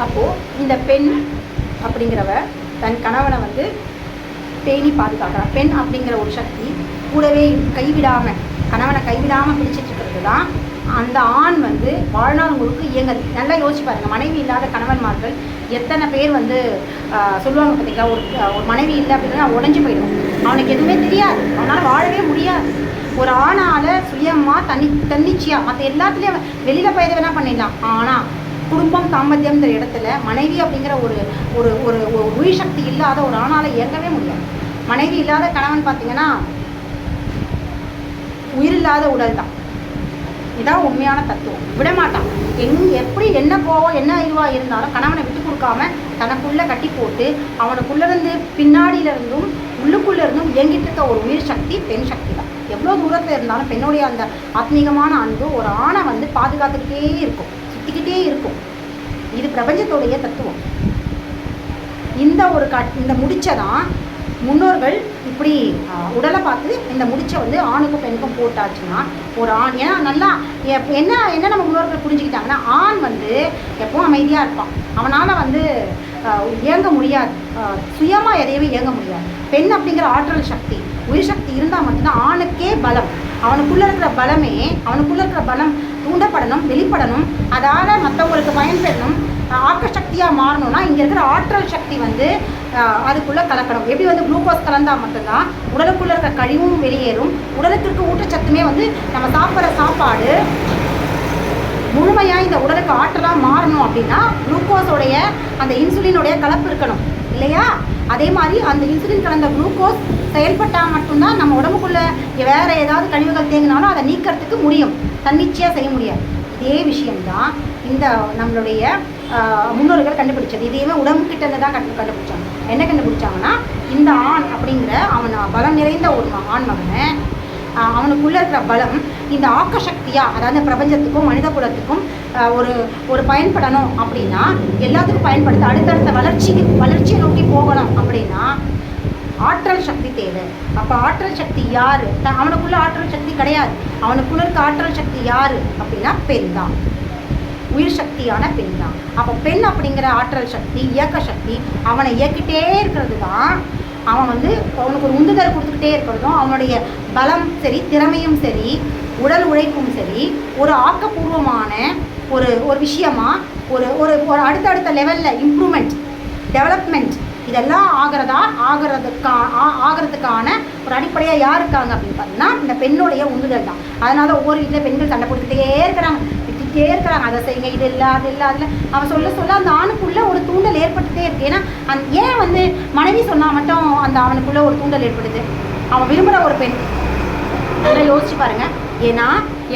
அப்போது இந்த பெண் அப்படிங்கிறவ தன் கணவனை வந்து பேணி பாதுகாக்கிறார். பெண் அப்படிங்கிற ஒரு சக்தி கூடவே கைவிடாமல், கணவனை கைவிடாமல் பிடிச்சிட்டு இருக்கிறது தான் அந்த ஆண் வந்து வாழ்நாள் முழுக்க இயங்குது. நல்லா யோசிச்சு பாருங்கள், மனைவி இல்லாத கணவன்மார்கள் எத்தனை பேர் வந்து சொல்லுவாங்க பார்த்தீங்களா, ஒரு மனைவி இல்லை அப்படின்னா உடஞ்சி போயிடும், அவனுக்கு எதுவுமே தெரியாது, அவனால் வாழவே முடியாது. ஒரு ஆணால் சுயமாக தன்னிச்சையாக மற்ற எல்லாத்துலேயும் வெளியில் போய் வேணால் பண்ணிடலாம். ஆனால் குடும்பம் தாம்பத்தியம்ங்கிற இடத்துல மனைவி அப்படிங்கிற ஒரு ஒரு ஒரு உயிர் சக்தி இல்லாத ஒரு ஆணால் இயங்கவே முடியாது. மனைவி இல்லாத கணவன் பார்த்தீங்கன்னா உயிரில்லாத உடல் தான். இதான் உண்மையான தத்துவம். விடமாட்டான். எப்படி என்ன கோவம் என்ன இதுவாக இருந்தாலும் கணவனை விட்டு கொடுக்காம தனக்குள்ளே கட்டி போட்டு அவனுக்குள்ளேருந்து பின்னாடியிலிருந்தும் உள்ளுக்குள்ளேருந்தும் இயங்கிட்டு இருக்க ஒரு உயிர் சக்தி பெண் சக்தி தான். எவ்வளோ தூரத்தில் இருந்தாலும் பெண்ணுடைய அந்த ஆத்மீகமான அன்பு ஒரு ஆணை வந்து பாதுகாத்துக்கிட்டே இருக்கும், சுற்றிக்கிட்டே இருக்கும். இது பிரபஞ்சத்துடைய தத்துவம். இந்த முடிச்சை தான் முன்னோர்கள் இப்படி உடலை பார்த்து இந்த முடிச்சை வந்து ஆணுக்கும் பெண்ணுக்கும் போட்டாச்சுன்னா ஒரு ஆண், ஏன்னா நல்லா என்ன நம்ம முன்னோர்கள் புரிஞ்சுக்கிட்டாங்கன்னா, ஆண் வந்து எப்பவும் அமைதியாக இருப்பான், அவனால் வந்து இயங்க முடியாது, சுயமாக எதையவே இயங்க முடியாது. பெண் அப்படிங்கிற ஆற்றல் சக்தி உயிர் சக்தி இருந்தால் மட்டும்தான் ஆணுக்கே பலம். அவனுக்குள்ளே இருக்கிற பலமே, அவனுக்குள்ளே இருக்கிற பலம் தூண்டப்படணும், வெளிப்படணும், அதால் மற்றவங்களுக்கு பயன்பெறணும், ஆக்க சக்தியாக மாறணும்னா இங்கே இருக்கிற ஆற்றல் சக்தி வந்து அதுக்குள்ளே கலக்கணும். எப்படி வந்து குளுக்கோஸ் கலந்தால் மட்டும்தான் உடலுக்குள்ளே இருக்கிற கழிவும் வெளியேறும், உடலுக்கு இருக்க ஊட்டச்சத்துமே வந்து நம்ம சாப்பிட்ற சாப்பாடு முழுமையாக இந்த உடலுக்கு ஆற்றலாக மாறணும் அப்படின்னா குளுக்கோஸோடைய அந்த இன்சுலினுடைய கலப்பு இருக்கணும் இல்லையா? அதே மாதிரி அந்த இன்சுலின் கலந்த குளுக்கோஸ் செயல்பட்டால் மட்டும்தான் நம்ம உடம்புக்குள்ளே வேறு ஏதாவது கழிவுகள் தேங்கினாலும் அதை நீக்கிறதுக்கு முடியும், தன்னிச்சையாக செய்ய முடியாது. இதே விஷயம்தான் இந்த நம்மளுடைய முன்னோர்கள் கண்டுபிடிச்சது. இதையுமே உடம்புக்கிட்டேருந்து தான் கண்டுபிடிச்சாங்க. என்ன கண்டுபிடிச்சாங்கன்னா, இந்த ஆண் அப்படிங்கிற அவன் பலம் நிறைந்த ஒரு ஆண் மகனை, அவனுக்குள்ளே இருக்கிற பலம் இந்த ஆக்க சக்தியாக, அதாவது பிரபஞ்சத்துக்கும் மனித குலத்துக்கும் ஒரு பயன்படணும் அப்படின்னா, எல்லாத்துக்கும் பயன்படுத்த அடுத்தடுத்த வளர்ச்சியை நோக்கி போகணும் அப்படின்னா ஆற்றல் சக்தி தேவை. அப்போ ஆற்றல் சக்தி யார்? அவனுக்குள்ள ஆற்றல் சக்தி கிடையாது. அவனுக்குள்ள இருக்க ஆற்றல் சக்தி யார் அப்படின்னா பெண் தான், உயிர் சக்தியான பெண் தான். அப்போ பெண் அப்படிங்கிற ஆற்றல் சக்தி, இயக்க சக்தி, அவனை இயக்கிட்டே இருக்கிறது தான். அவன் வந்து அவனுக்கு ஒரு உந்துதல் கொடுத்துக்கிட்டே இருக்கிறதும், அவனுடைய பலம் சரி, திறமையும் சரி, உடல் உழைப்பும் சரி, ஒரு ஆக்கப்பூர்வமான ஒரு விஷயமா ஒரு அடுத்தடுத்த லெவலில் இம்ப்ரூவ்மெண்ட், டெவலப்மெண்ட் இதெல்லாம் ஆகிறதுக்கான ஒரு அடிப்படையாக யார் இருக்காங்க அப்படின்னு பார்த்தீங்கன்னா இந்த பெண்ணுடைய உந்துதல் தான். அதனால ஒவ்வொரு வீட்டில் பெண்கள் சண்டை கொடுத்துட்டே இருக்கிறாங்க, திட்டிகிட்டே இருக்கிறாங்க, அதை செய்யுங்க, இது இல்லை அது இல்லை அதில் அவன் சொல்ல அந்த ஆணுக்குள்ளே ஒரு தூண்டல் ஏற்பட்டுகிட்டே இருக்குது. ஏன்னா ஏன் வந்து மனைவி சொன்னால் மட்டும் அந்த அவனுக்குள்ளே ஒரு தூண்டல் ஏற்படுது? அவன் விரும்புகிற ஒரு பெண், அதை யோசிச்சு பாருங்கள். ஏன்னா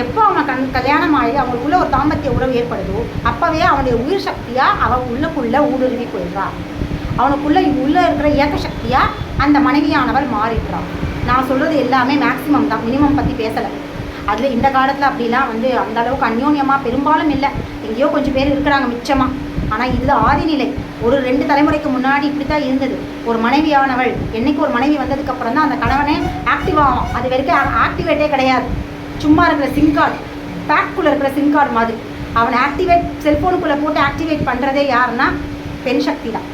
எப்போ அவன் கல்யாணம் ஆகி அவங்களுக்குள்ள ஒரு தாம்பத்திய உறவு ஏற்படுதோ அப்போவே அவனுடைய உயிர் சக்தியாக அவன் உள்ளுக்குள்ளே ஊடுருவி போயிடுறான். அவனுக்குள்ளே இருக்கிற இயக்க சக்தியாக அந்த மனைவியானவள் மாறிடுறான். நான் சொல்கிறது எல்லாமே மேக்ஸிமம் தான், மினிமம் பற்றி பேசலை. அதில் இந்த காலத்தில் அப்படிலாம் வந்து அந்த அளவுக்கு அந்யோன்யமாக பெரும்பாலும் இல்லை, எங்கேயோ கொஞ்சம் பேர் இருக்கிறாங்க மிச்சமாக. ஆனால் இது ஆதிநிலை. ஒரு 2 தலைமுறைக்கு முன்னாடி இப்படி தான் இருந்தது. ஒரு மனைவியானவள் என்னைக்கு ஒரு மனைவி வந்ததுக்கப்புறம் தான் அந்த கணவனே ஆக்டிவ் ஆகும். அது வரைக்கும் ஆக்டிவேட்டே கிடையாது, சும்மா இருக்கிற சிம் கார்டு, பேக்குள்ளே இருக்கிற சிம் கார்டு மாதிரி. அவனை ஆக்டிவேட் செல்ஃபோனுக்குள்ளே போட்டு ஆக்டிவேட் பண்ணுறதே யாருன்னா பெண் சக்தி தான்.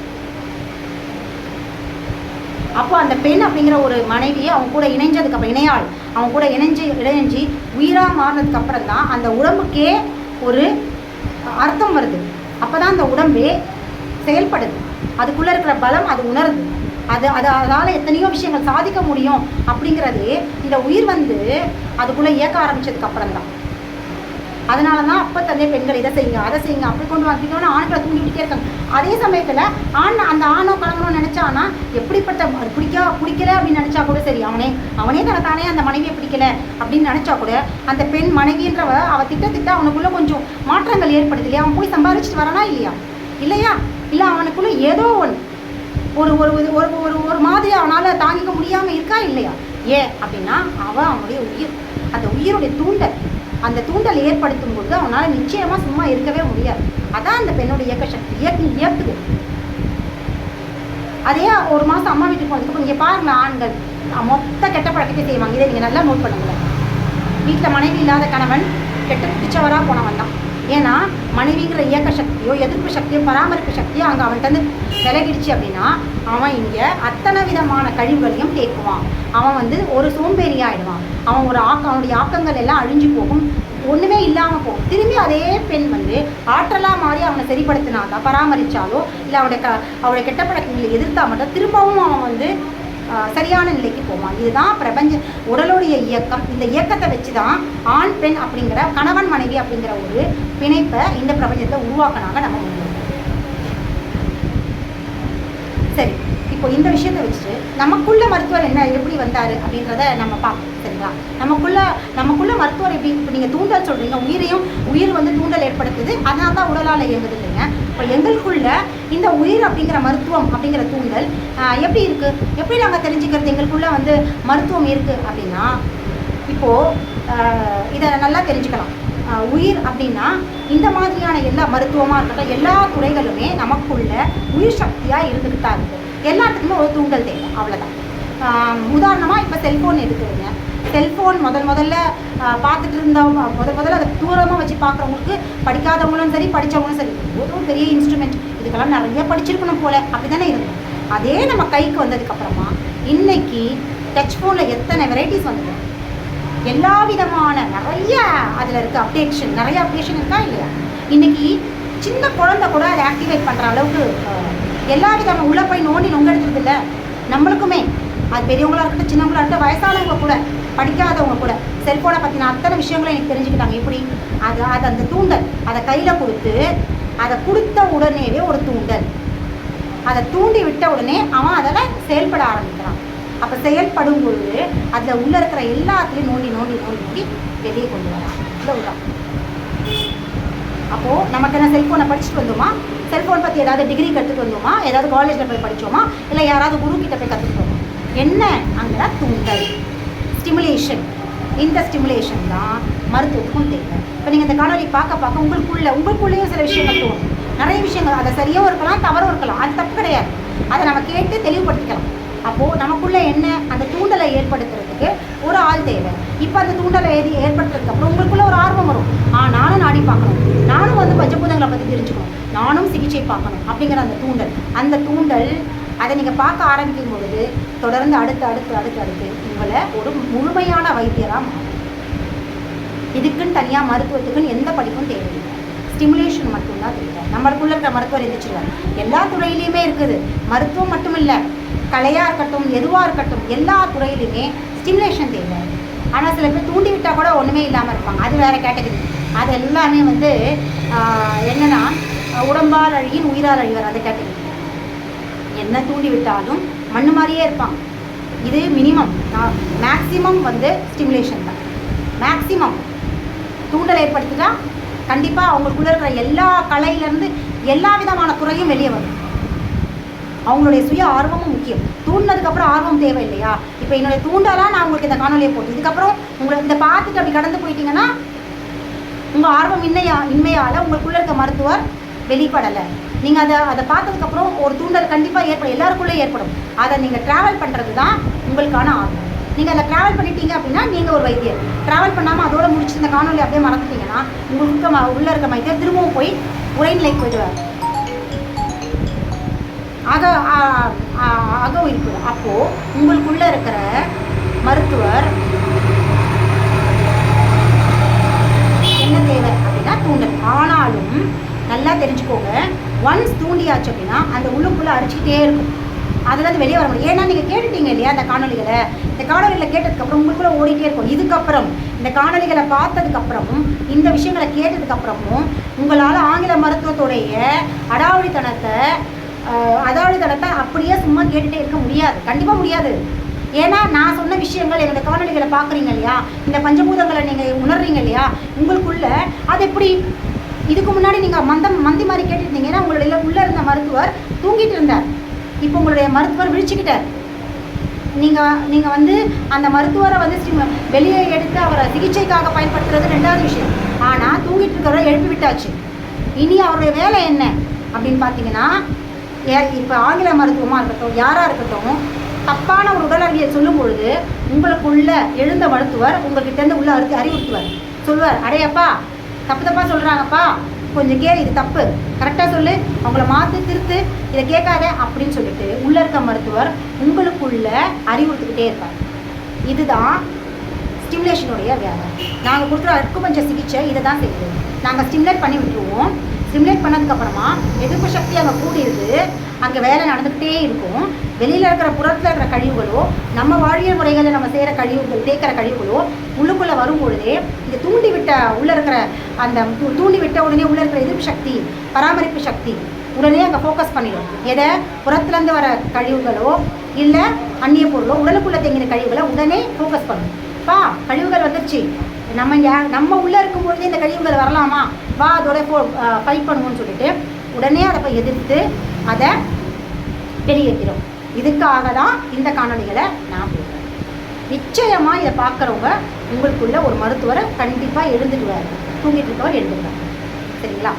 அப்போ அந்த பெண் அப்படிங்கிற ஒரு மனைவியை அவங்க கூட இணைஞ்சதுக்கப்புறம், இணையாள் அவங்க கூட இணைஞ்சி உயிராக மாறினதுக்கப்புறம் தான் அந்த உடம்புக்கே ஒரு அர்த்தம் வருது. அப்போ தான் அந்த உடம்பே செயல்படுது, அதுக்குள்ளே இருக்கிற பலம் அது உணருது, அதால் எத்தனையோ விஷயங்கள் சாதிக்க முடியும் அப்படிங்கிறது இந்த உயிர் வந்து அதுக்குள்ளே இயக்க ஆரம்பித்ததுக்கப்புறம் தான். அதனால தான் அப்போ தந்தே பெண்கள் இதை செய்யுங்க அதை செய்யுங்க அப்படி கொண்டு வாங்கிக்கணும்னு ஆண்களை தூண்டிக்கிட்டே இருக்காங்க. அதே சமயத்தில் அந்த ஆணோ கலங்கணும்னு நினச்சானா எப்படிப்பட்ட பிடிக்கல அப்படின்னு நினச்சா கூட சரி, அவனே தனத்தானே அந்த மனைவியை பிடிக்கல அப்படின்னு நினச்சா கூட அந்த பெண் மனைவின்றவ அவள் திட்ட அவனுக்குள்ளே கொஞ்சம் மாற்றங்கள் ஏற்படுது இல்லையா? அவன் போய் சம்பாதிச்சுட்டு வரானா இல்லையா? இல்லை அவனுக்குள்ளே ஏதோ ஒரு ஒரு மாதிரி அவனால் தாங்கிக்க முடியாமல் இருக்கா இல்லையா? ஏன் அப்படின்னா அவனுடைய உயிர், அந்த உயிருடைய அந்த தூண்டல் ஏற்படுத்தும் போது அவனால் நிச்சயமாக சும்மா இருக்கவே முடியாது. அதான் அந்த பெண்ணுடைய இயக்க சக்தி இயக்குது. அதே ஒரு மாதம் அம்மா வீட்டுக்கு போனதுக்கு இங்கே பாருங்களேன், ஆண்கள் மொத்த கெட்ட பழக்கத்தை செய்வாங்க. இதை நீங்கள் நல்லா நோட் பண்ணுங்களேன். வீட்டில் மனைவி இல்லாத கணவன் கெட்டு பிடிச்சவராக போனவன் தான். ஏன்னா மனைவிங்கிற இயக்க சக்தியோ எதிர்ப்பு சக்தியோ பராமரிப்பு சக்தியோ அங்கே அவன்கிட்ட விலகிடுச்சு அப்படின்னா அவன் இங்கே அத்தனை விதமான கழிவுகளையும் தேக்குவான். அவன் ஒரு சோம்பேறி ஆகிடுவான். அவன் அவனுடைய ஆக்கங்கள் எல்லாம் அழிஞ்சு போகும், ஒன்றுமே இல்லாமல் போகும். திரும்பி அதே பெண் ஆற்றலாக மாறி அவனை சரிப்படுத்தினாதான், பராமரித்தாலோ இல்லை அவனுடைய கெட்ட பழக்கங்களை எதிர்த்தா மட்டும் திரும்பவும் அவன் சரியான நிலைக்கு போவான். இதுதான் பிரபஞ்ச உடலுடைய இயக்கம். இந்த இயக்கத்தை வச்சு தான் ஆண் பெண் அப்படிங்கிற கணவன் மனைவி அப்படிங்கிற ஒரு பிணைப்பை இந்த பிரபஞ்சத்தை உருவாக்கினாங்க நம்ம முன்னோர்கள். சரி, இப்போ இந்த விஷயத்தை வச்சுட்டு நமக்குள்ள மருத்துவர் என்ன எப்படி வந்தார் அப்படின்றத நம்ம பார்ப்போம். சரிங்களா? நமக்குள்ள மருத்துவர் எப்படி, இப்போ நீங்கள் தூண்டல் சொல்கிறீங்க, உயிர் தூண்டல் ஏற்படுத்துது, அதனால தான் உடலால் இயங்குது இல்லைங்க. இப்போ எங்களுக்குள்ள இந்த உயிர் அப்படிங்கிற மருத்துவம் அப்படிங்கிற தூண்டல் எப்படி இருக்குது, எப்படி நாங்கள் தெரிஞ்சுக்கிறது எங்களுக்குள்ள மருத்துவம் இருக்குது அப்படின்னா, இப்போது இதை நல்லா தெரிஞ்சுக்கலாம். உயிர் அப்படின்னா இந்த மாதிரியான எல்லா மருத்துவமாக இருக்கட்டும், எல்லா துறைகளுமே நமக்குள்ள உயிர் சக்தியாக இருந்துகிட்டு தான் இருக்குது. எல்லாத்துக்குமே ஒரு தூண்டல் தேவை, அவ்வளோதான். உதாரணமாக இப்போ செல்ஃபோன் இருக்குதுங்க. செல்ஃபோன் முதல்ல பார்த்துட்டு இருந்தவங்க முதல்ல அதை தூரமாக வச்சு பார்க்குறவங்களுக்கு, படிக்காதவங்களும் சரி படித்தவங்களும் சரி, ஒரு பெரிய இன்ஸ்ட்ருமெண்ட், இதுக்கெல்லாம் நிறைய படிச்சிருக்கணும் போல அப்படி தானே இருந்தோம். அதே நம்ம கைக்கு வந்ததுக்கப்புறமா இன்னைக்கு டச் ஃபோனில் எத்தனை வெரைட்டிஸ் வந்துடும், எல்லா விதமான நிறைய அதில் இருக்க நிறைய அப்டேஷன் இருக்கா இல்லையா? இன்னைக்கு சின்ன குழந்தை கூட அதை ஆக்டிவேட் பண்ணுற அளவுக்கு எல்லா விதமான உள்ளே போய் நோண்டி நொங்கெடுத்துறது இல்லை. நம்மளுக்குமே அது பெரியவங்களாக இருக்கட்டும், சின்னவங்களாக இருக்கட்டும், வயசானவங்க கூட, படிக்காதவங்க கூட செல்ஃபோனை பற்றின அத்தனை விஷயங்களும் எனக்கு தெரிஞ்சுக்கிட்டாங்க. எப்படி அது அந்த தூண்டல், அதை கையில் கொடுத்து அதை கொடுத்த உடனேவே ஒரு தூண்டல், அதை தூண்டி விட்ட உடனே அவன் அதில் செயல்பட ஆரம்பிக்கிறான். அப்போ செயல்படும் பொழுது அதில் உள்ளே இருக்கிற எல்லாத்துலேயும் நோண்டி வெளியே கொண்டு வரான். இல்லை உள்ளான். அப்போது நமக்கு என்ன செல்ஃபோனை படிச்சுட்டு வந்தோமா, செல்ஃபோன் பற்றி ஏதாவது டிகிரி கற்றுட்டு வந்தோமா, ஏதாவது காலேஜில் போய் படித்தோமா, இல்லை யாராவது குருக்கிட்ட போய் கற்றுட்டு வந்தோம், என்ன அங்கே தூண்டல், ஸ்டிமுலேஷன். இந்த ஸ்டிமுலேஷன் தான் மருத்துவத்துக்கும் தேவை. இப்போ நீங்கள் இந்த காணொலி பார்க்க உங்களுக்குள்ளேயும் சில விஷயங்கள் தோணும், நிறைய விஷயங்கள், அதை சரியாகவும் இருக்கலாம் தவறும் இருக்கலாம், அது தப்பு கிடையாது. அதை நம்ம கேட்டு தெளிவுபடுத்திக்கலாம். அப்போது நமக்குள்ளே என்ன அந்த தூண்டலை ஏற்படுத்துறதுக்கு ஒரு ஆள் தேவை. இப்போ அந்த தூண்டலை ஏற்படுத்துறதுக்கு அப்புறம் உங்களுக்குள்ள ஒரு ஆர்வம் வரும். நானும் நாடி பார்க்கணும், நானும் பஞ்சபூதங்களை பற்றி தெரிஞ்சுக்கணும், நானும் சிகிச்சை பார்க்கணும் அப்படிங்கிற அந்த தூண்டல் அதை நீங்கள் பார்க்க ஆரம்பிக்கும் பொழுது தொடர்ந்து அடுத்து உங்களை ஒரு முழுமையான வைத்தியராக மாறும். இதுக்குன்னு தனியாக மருத்துவத்துக்குன்னு எந்த படிப்பும் தேவையில்லை, ஸ்டிமுலேஷன் மட்டும்தான் தேவை. நம்மளுக்குள்ள இருக்கிற மருத்துவர் இருந்துச்சுருவார். எல்லா துறையிலையுமே இருக்குது. மருத்துவம் மட்டும் இல்லை, கலையாக இருக்கட்டும், எதுவாக இருக்கட்டும், எல்லா துறையிலையுமே ஸ்டிமுலேஷன் தேவை. ஆனால் சில பேர் தூண்டி விட்டால் கூட ஒன்றுமே இல்லாமல் இருப்பாங்க, அது வேறு கேட்டகரி. அது எல்லாமே என்னென்னா உடம்பால் அழியின் உயிரால் அழிவர், அது கேட்டகரி. என்ன தூண்டி விட்டாலும் மண்ணு மாதிரியே இருப்பாங்க. இது மினிமம். மேக்ஸிமம் ஸ்டிமுலேஷன் தான். மேக்ஸிமம் தூண்டல் ஏற்படுத்திட்டா கண்டிப்பாக அவங்களுக்குள்ள இருக்கிற எல்லா கலையிலேருந்து எல்லா விதமான துறையும் வெளியே வரும். அவங்களுடைய சுய ஆர்வமும் முக்கியம். தூண்டினதுக்கப்புறம் ஆர்வம் தேவை இல்லையா? இப்போ என்னுடைய தூண்டலாம் நான் உங்களுக்கு இந்த காணொலியை போட்டு இதுக்கப்புறம் உங்களுக்கு இந்த பார்த்துட்டு அப்படி கடந்து போயிட்டீங்கன்னா உங்கள் ஆர்வம் இன்மையால் உங்களுக்குள்ளே இருக்க மருத்துவர் வெளிப்படலை. நீங்கள் அதை பார்த்ததுக்கப்புறம் ஒரு தூண்டல் கண்டிப்பாக ஏற்படும், எல்லாருக்குள்ளே ஏற்படும். அதை நீங்கள் ட்ராவல் பண்ணுறது தான் உங்களுக்கான ஆர்வம். நீங்கள் அதை ட்ராவல் பண்ணிட்டீங்க அப்படின்னா நீங்கள் ஒரு வைத்தியர். ட்ராவல் பண்ணாமல் அதோட முடிச்சு இந்த காணொலி அப்படியே மறந்துட்டீங்கன்னா உங்களுக்கு உள்ளே இருக்க வைத்தியர் திரும்பவும் போய் உரைநிலைக்கு போயிடுவார். அகம் இருக்குது. அப்போது உங்களுக்குள்ளே இருக்கிற மருத்துவர் என்ன தேவை அப்படின்னா தூண்டல். ஆனாலும் நல்லா தெரிஞ்சுக்கோங்க, ஒன்ஸ் தூண்டியாச்சு அப்படின்னா அந்த உள்ளுக்குள்ளே அடிச்சுக்கிட்டே இருக்கும், அதுலேருந்து வெளியே வர முடியும். ஏன்னா நீங்கள் கேட்டுட்டீங்க இல்லையா இந்த காணொலிகளை கேட்டதுக்கப்புறம் உங்களுக்குள்ளே ஓடிட்டே இருக்கும். இதுக்கப்புறம் இந்த காணொலிகளை பார்த்ததுக்கப்புறமும் இந்த விஷயங்களை கேட்டதுக்கப்புறமும் உங்களால் ஆங்கில மருத்துவத்துடைய அடாவடித்தனத்தை அப்படியே சும்மா கேட்டுகிட்டே இருக்க முடியாது, கண்டிப்பாக முடியாது. ஏன்னா நான் சொன்ன விஷயங்கள் என்னோடய காணொலிகளை பார்க்குறீங்க இல்லையா, இந்த பஞ்சபூதங்களை நீங்கள் உணர்றீங்க இல்லையா, உங்களுக்குள்ள அது எப்படி இதுக்கு முன்னாடி நீங்கள் மந்தி மாதிரி கேட்டுருந்தீங்க. ஏன்னா உங்களுடைய உள்ளே இருந்த மருத்துவர் தூங்கிட்டு இருந்தார், இப்போ உங்களுடைய மருத்துவர் விழிச்சுக்கிட்டார். நீங்கள் அந்த மருத்துவரை வெளியே எடுத்து அவரை சிகிச்சைக்காக பயன்படுத்துறது ரெண்டாவது விஷயம். ஆனால் தூங்கிட்டு இருக்கிறவரை எழுப்பி விட்டாச்சு. இனி அவருடைய வேலை என்ன அப்படின்னு பார்த்தீங்கன்னா, இப்போ ஆங்கில மருத்துவமாக இருக்கட்டும், யாராக இருக்கட்டும், தப்பான ஒரு உடல் அறிவியல் சொல்லும் பொழுது உங்களுக்குள்ள எழுந்த மருத்துவர் உங்கள்கிட்டேருந்து உள்ள அறிவுறுத்துவார், சொல்லுவார், அடையப்பா தப்பாக சொல்கிறாங்கப்பா, கொஞ்சம் இது தப்பு, கரெக்டாக சொல்லு, அவங்கள மாற்றி திருத்து, இதை கேட்காத அப்படின்னு சொல்லிட்டு உள்ளே இருக்க மருத்துவர் உங்களுக்குள்ள அறிவுறுத்துக்கிட்டே இருப்பார். இதுதான் ஸ்டிமுலேஷனுடைய வேலை. நாங்கள் கொடுக்குற அக்குபஞ்சர் சிகிச்சை இதை தான் செய்யுது. நாங்கள் ஸ்டிமுலேட் பண்ணி விட்டுருவோம். ஸ்டிமுலேட் பண்ணதுக்கப்புறமா எதிர்ப்பு சக்தி அங்கே கூடியிருக்கு, அங்கே வேலை நடந்துக்கிட்டே இருக்கும். வெளியில் இருக்கிற புறத்தில் இருக்கிற கழிவுகளோ, நம்ம வாழ்வியல் முறைகளில் நம்ம செய்கிற கழிவுகள், தேக்கிற கழிவுகளோ உள்ளுக்குள்ளே வரும்பொழுதே இது தூண்டி விட்ட உள்ளே இருக்கிற அந்த தூண்டி விட்ட உடனே உள்ளே இருக்கிற எதிர்ப்பு சக்தி, பராமரிப்பு சக்தி உடனே அங்கே ஃபோக்கஸ் பண்ணிடும். எதை புறத்துலேருந்து வர கழிவுகளோ இல்லை அந்நிய பொருளோ உடலுக்குள்ளே தேங்கின கழிவுகளை உடனே ஃபோக்கஸ் பண்ணும். கழிவுகள் வந்துருச்சு, நம்ம உள்ளே இருக்கும்பொழுதே இந்த கழிவுகள் வரலாமா, வா அதோட ஃபைட் பண்ணுவோம்னு சொல்லிட்டு உடனே அதை போய் எதிர்த்து அதை வெளியேற்றிடும். இதுக்காக தான் இந்த காணொலிகளை நான் போடுறேன். நிச்சயமாக இதை பார்க்குறவங்க உங்களுக்குள்ள ஒரு மருத்துவரை கண்டிப்பாக எழுந்துடுவார், தூங்கிட்டு இருக்கவர் எழுந்துடுவார். சரிங்களா?